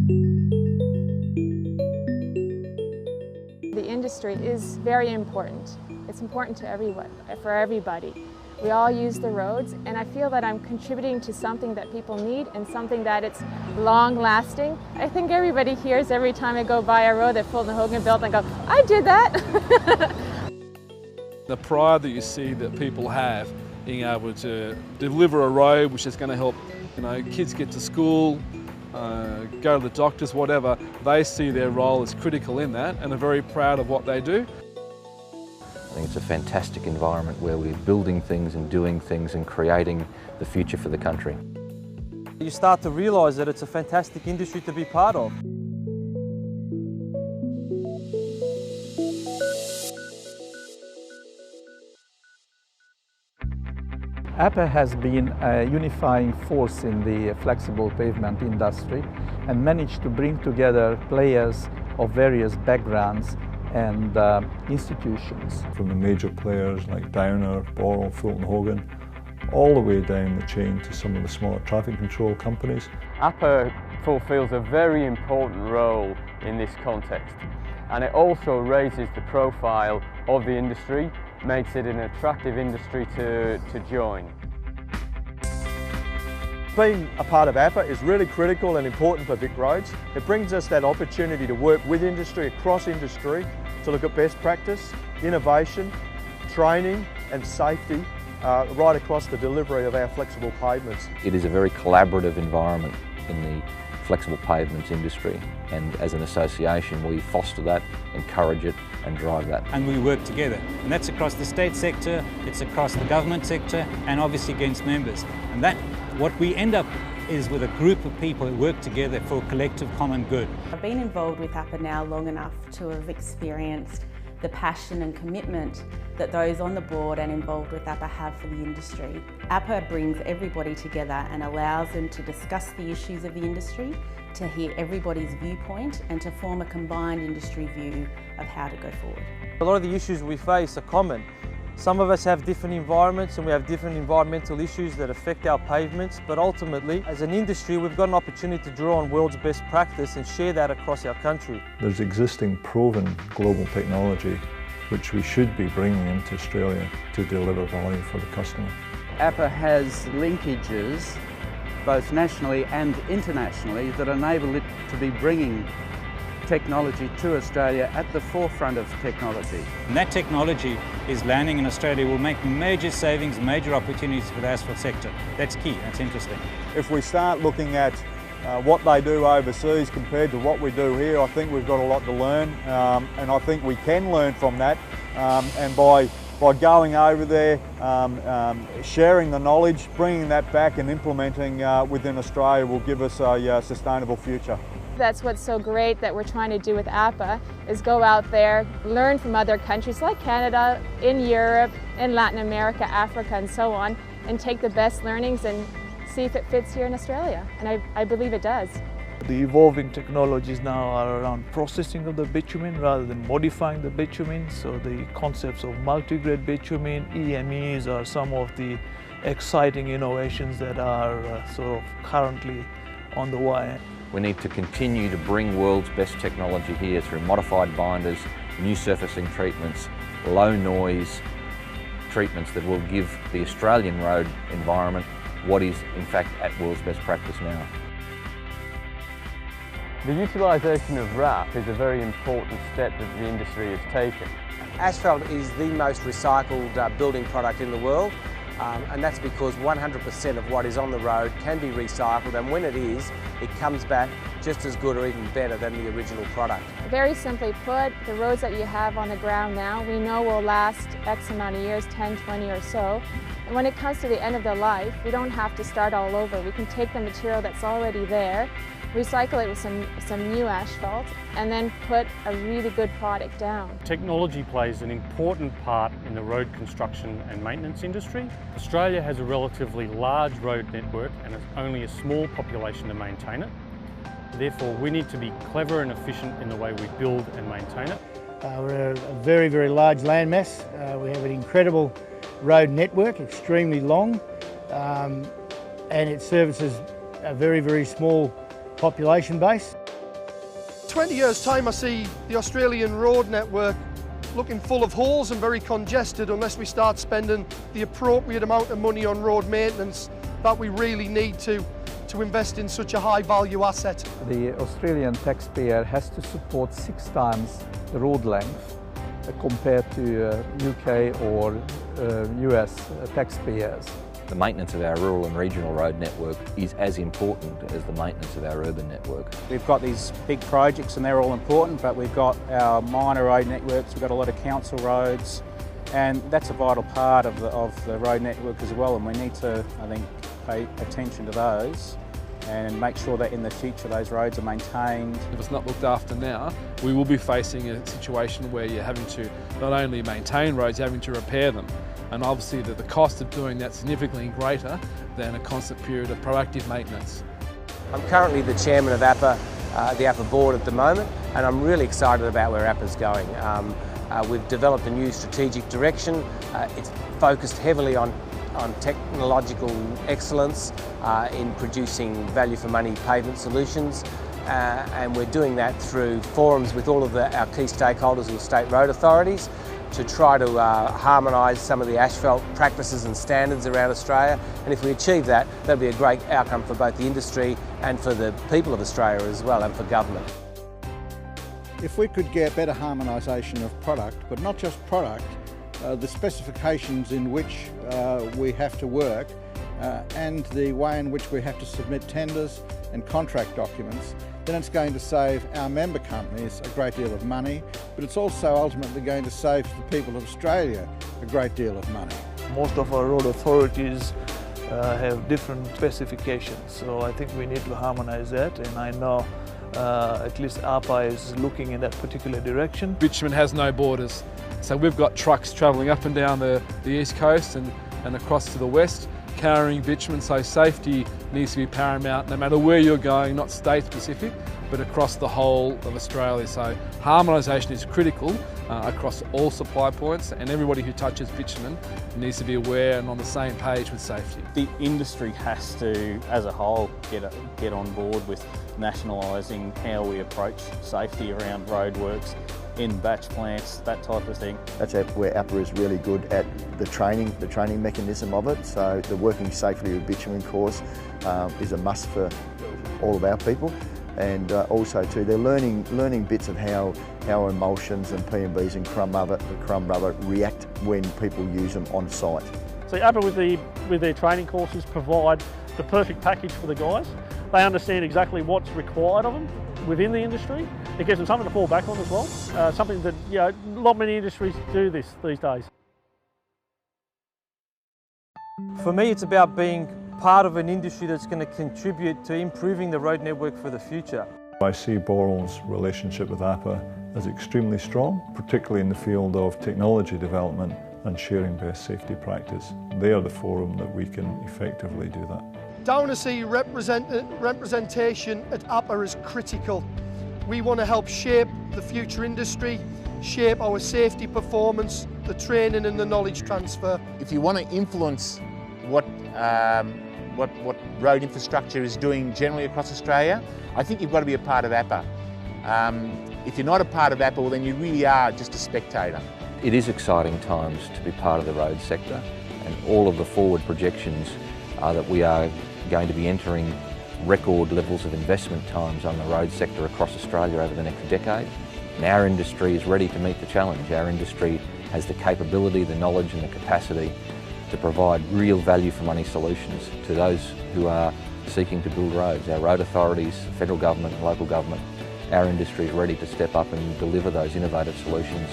The industry is very important. It's important to everyone, for everybody. We all use the roads, and I feel that I'm contributing to something that people need and something that it's long-lasting. I think everybody hears every time I go by a road that Fulton Hogan built and go, I did that! The pride that you see that people have being able to deliver a road which is going to help, kids get to school, go to the doctors, whatever, they see their role as critical in that and are very proud of what they do. I think it's a fantastic environment where we're building things and doing things and creating the future for the country. You start to realise that it's a fantastic industry to be part of. AAPA has been a unifying force in the flexible pavement industry and managed to bring together players of various backgrounds and institutions. From the major players like Downer, Boral, Fulton Hogan, all the way down the chain to some of the smaller traffic control companies. AAPA fulfills a very important role in this context, and it also raises the profile of the industry, makes it an attractive industry to join. Being a part of AAPA is really critical and important for Vic Roads. It brings us that opportunity to work with industry, across industry, to look at best practice, innovation, training and safety right across the delivery of our flexible pavements. It is a very collaborative environment in the flexible pavements industry, and as an association we foster that, encourage it and drive that. And we work together, and that's across the state sector, it's across the government sector, and obviously against members. And that, what we end up is with a group of people who work together for a collective common good. I've been involved with AAPA now long enough to have experienced the passion and commitment that those on the board and involved with AAPA have for the industry. AAPA brings everybody together and allows them to discuss the issues of the industry, to hear everybody's viewpoint and to form a combined industry view of how to go forward. A lot of the issues we face are common. Some of us have different environments and we have different environmental issues that affect our pavements, but ultimately, as an industry, we've got an opportunity to draw on world's best practice and share that across our country. There's existing proven global technology which we should be bringing into Australia to deliver value for the customer. AAPA has linkages both nationally and internationally that enable it to be bringing technology to Australia at the forefront of technology. And that technology is landing in Australia, will make major savings, major opportunities for the asphalt sector. That's key, that's interesting. If we start looking at what they do overseas compared to what we do here, I think we've got a lot to learn, and I think we can learn from that. And by going over there, sharing the knowledge, bringing that back and implementing within Australia will give us a sustainable future. That's what's so great that we're trying to do with AAPA, is go out there, learn from other countries like Canada, in Europe, in Latin America, Africa and so on, and take the best learnings and see if it fits here in Australia, and I believe it does. The evolving technologies now are around processing of the bitumen rather than modifying the bitumen, so the concepts of multi-grade bitumen, EMEs are some of the exciting innovations that are sort of currently on the way. We need to continue to bring world's best technology here through modified binders, new surfacing treatments, low noise treatments that will give the Australian road environment what is in fact at world's best practice now. The utilisation of RAP is a very important step that the industry has taken. Asphalt is the most recycled building product in the world, and that's because 100% of what is on the road can be recycled, and when it is, it comes back just as good or even better than the original product. Very simply put, the roads that you have on the ground now, we know will last X amount of years, 10, 20 or so. And when it comes to the end of their life, we don't have to start all over. We can take the material that's already there, recycle it with some new asphalt, and then put a really good product down. Technology plays an important part in the road construction and maintenance industry. Australia has a relatively large road network and has only a small population to maintain it. Therefore, we need to be clever and efficient in the way we build and maintain it. We're a very, very large landmass. We have an incredible road network, extremely long, and it services a very, very small population base. 20 years' time, I see the Australian road network looking full of holes and very congested unless we start spending the appropriate amount of money on road maintenance that we really need to invest in such a high value asset. The Australian taxpayer has to support 6 times the road length compared to UK or US taxpayers. The maintenance of our rural and regional road network is as important as the maintenance of our urban network. We've got these big projects and they're all important, but we've got our minor road networks, we've got a lot of council roads, and that's a vital part of the road network as well, and we need to, I think, pay attention to those and make sure that in the future those roads are maintained. If it's not looked after now, we will be facing a situation where you're having to not only maintain roads, you're having to repair them. And obviously the cost of doing that is significantly greater than a constant period of proactive maintenance. I'm currently the chairman of AAPA, the AAPA board at the moment, and I'm really excited about where AAPA's going. We've developed a new strategic direction. It's focused heavily on technological excellence in producing value for money pavement solutions, and we're doing that through forums with all of our key stakeholders and state road authorities to try to harmonise some of the asphalt practices and standards around Australia. And if we achieve that, that'll be a great outcome for both the industry and for the people of Australia as well, and for government. If we could get better harmonisation of product, but not just product, the specifications in which we have to work and the way in which we have to submit tenders and contract documents, then it's going to save our member companies a great deal of money, but it's also ultimately going to save the people of Australia a great deal of money. Most of our road authorities have different specifications, so I think we need to harmonise that, and I know at least AAPA is looking in that particular direction. Bitumen has no borders, so we've got trucks travelling up and down the east coast and across to the west, carrying bitumen, so safety needs to be paramount no matter where you're going, not state specific, but across the whole of Australia. So harmonisation is critical across all supply points, and everybody who touches bitumen needs to be aware and on the same page with safety. The industry has to, as a whole, get on board with nationalising how we approach safety around roadworks, in batch plants, that type of thing. That's where AAPA is really good at the training mechanism of it. So the working safely with bitumen course is a must for all of our people, and also too they're learning bits of how emulsions and P&Bs and crumb rubber react when people use them on site. So AAPA with their training courses provide the perfect package for the guys. They understand exactly what's required of them within the industry. It gives them something to fall back on as well, something that not many industries do these days. For me, it's about being part of an industry that's going to contribute to improving the road network for the future. I see Boral's relationship with AAPA as extremely strong, particularly in the field of technology development and sharing best safety practice. They are the forum that we can effectively do that. Downersea representation at AAPA is critical. We want to help shape the future industry, shape our safety performance, the training and the knowledge transfer. If you want to influence what road infrastructure is doing generally across Australia, I think you've got to be a part of AAPA. If you're not a part of AAPA, well then you really are just a spectator. It is exciting times to be part of the road sector, and all of the forward projections are that we are going to be entering record levels of investment times on the road sector across Australia over the next decade. And our industry is ready to meet the challenge. Our industry has the capability, the knowledge and the capacity to provide real value for money solutions to those who are seeking to build roads. Our road authorities, federal government and local government, our industry is ready to step up and deliver those innovative solutions.